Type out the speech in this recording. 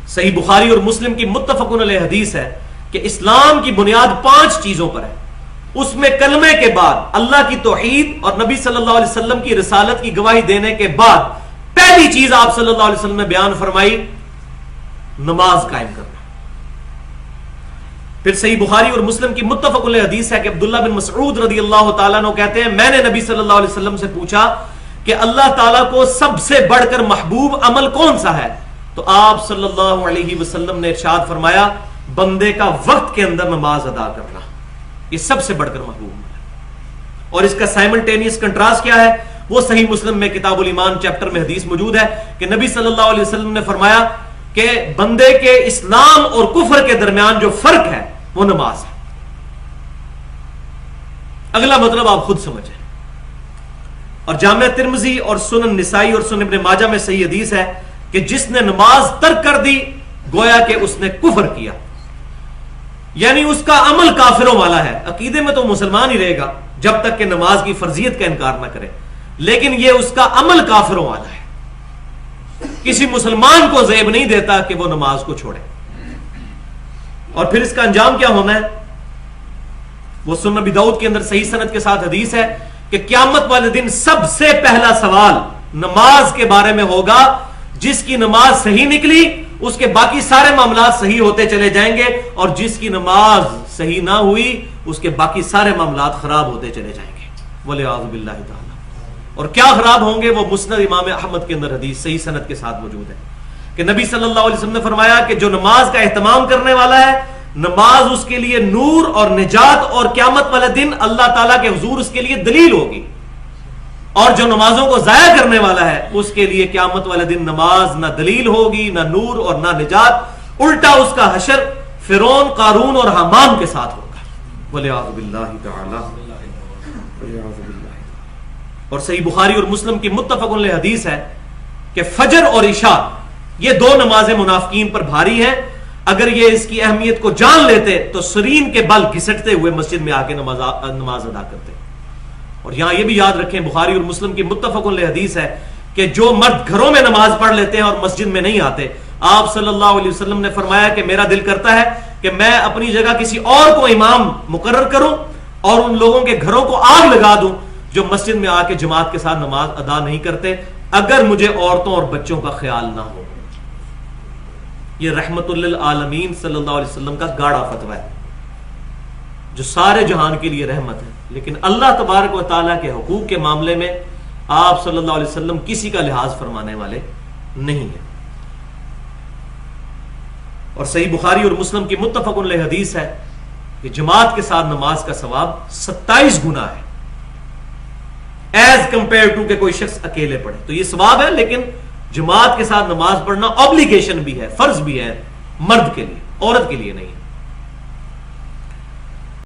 صحیح بخاری اور مسلم کی متفق علیہ حدیث ہے کہ اسلام کی بنیاد 5 چیزوں پر ہے. اس میں کلمے کے بعد اللہ کی توحید اور نبی صلی اللہ علیہ وسلم کی رسالت کی گواہی دینے کے بعد پہلی چیز آپ صلی اللہ علیہ وسلم نے بیان فرمائی نماز قائم کرنا. پھر صحیح بخاری اور مسلم کی متفق علیہ حدیث ہے کہ عبداللہ بن مسعود رضی اللہ تعالیٰ عنہ کہتے ہیں میں نے نبی صلی اللہ علیہ وسلم سے پوچھا کہ اللہ تعالیٰ کو سب سے بڑھ کر محبوب عمل کون سا ہے؟ تو آپ صلی اللہ علیہ وسلم نے ارشاد فرمایا بندے کا وقت کے اندر نماز ادا کرنا یہ سب سے بڑھ کر محبوب ہے. اور اس کا سائملٹینیس کنٹراسٹ کیا ہے؟ وہ صحیح مسلم میں کتاب الایمان چیپٹر میں حدیث موجود ہے کہ نبی صلی اللہ علیہ وسلم نے فرمایا کہ بندے کے اسلام اور کفر کے درمیان جو فرق ہے وہ نماز ہے. اگلا مطلب آپ خود سمجھیں. اور جامع ترمذی اور سنن نسائی اور سنن ابن ماجہ میں صحیح حدیث ہے کہ جس نے نماز ترک کر دی گویا کہ اس نے کفر کیا، یعنی اس کا عمل کافروں والا ہے. عقیدے میں تو مسلمان ہی رہے گا جب تک کہ نماز کی فرضیت کا انکار نہ کرے، لیکن یہ اس کا عمل کافروں والا ہے. کسی مسلمان کو زیب نہیں دیتا کہ وہ نماز کو چھوڑے. اور پھر اس کا انجام کیا ہونا ہے؟ وہ سنن ابی داؤد کے اندر صحیح سند کے ساتھ حدیث ہے کہ قیامت والے دن سب سے پہلا سوال نماز کے بارے میں ہوگا. جس کی نماز صحیح نکلی اس کے باقی سارے معاملات صحیح ہوتے چلے جائیں گے، اور جس کی نماز صحیح نہ ہوئی اس کے باقی سارے معاملات خراب ہوتے چلے جائیں گے والعیاذ باللہ تعالی. اور کیا خراب ہوں گے؟ وہ مسند امام احمد کے اندر حدیث صحیح سند کے ساتھ موجود ہے کہ نبی صلی اللہ علیہ وسلم نے فرمایا کہ جو نماز کا اہتمام کرنے والا ہے نماز اس کے لیے نور اور نجات اور قیامت والے دن اللہ تعالیٰ کے حضور اس کے لیے دلیل ہوگی، اور جو نمازوں کو ضائع کرنے والا ہے اس کے لیے قیامت والے دن نماز نہ دلیل ہوگی نہ نور اور نہ نجات، الٹا اس کا حشر فرعون قارون اور حامان کے ساتھ ہوگا والعیاذ باللہ تعالی. اور صحیح بخاری اور مسلم کی متفق علیہ حدیث ہے کہ فجر اور عشاء یہ 2 نمازیں منافقین پر بھاری ہیں. اگر یہ اس کی اہمیت کو جان لیتے تو سرین کے بل گھسٹتے ہوئے مسجد میں آ کے نماز ادا کرتے. اور یہاں یہ بھی یاد رکھیں بخاری اور مسلم کی متفق علیہ حدیث ہے کہ جو مرد گھروں میں نماز پڑھ لیتے ہیں اور مسجد میں نہیں آتے، آپ صلی اللہ علیہ وسلم نے فرمایا کہ میرا دل کرتا ہے کہ میں اپنی جگہ کسی اور کو امام مقرر کروں اور ان لوگوں کے گھروں کو آگ لگا دوں جو مسجد میں آ کے جماعت کے ساتھ نماز ادا نہیں کرتے، اگر مجھے عورتوں اور بچوں کا خیال نہ ہو. یہ رحمت للعالمین صلی اللہ علیہ وسلم کا گاڑا فتویٰ ہے جو سارے جہان کے لیے رحمت ہے، لیکن اللہ تبارک و تعالیٰ کے حقوق کے معاملے میں آپ صلی اللہ علیہ وسلم کسی کا لحاظ فرمانے والے نہیں ہیں. اور صحیح بخاری اور مسلم کی متفق علیہ حدیث ہے کہ جماعت کے ساتھ نماز کا ثواب 27 گنا ہے ایز کمپیئر ٹو کہ کوئی شخص اکیلے پڑھے. تو یہ ثواب ہے، لیکن جماعت کے ساتھ نماز پڑھنا اوبلیگیشن بھی ہے، فرض بھی ہے مرد کے لیے، عورت کے لیے نہیں.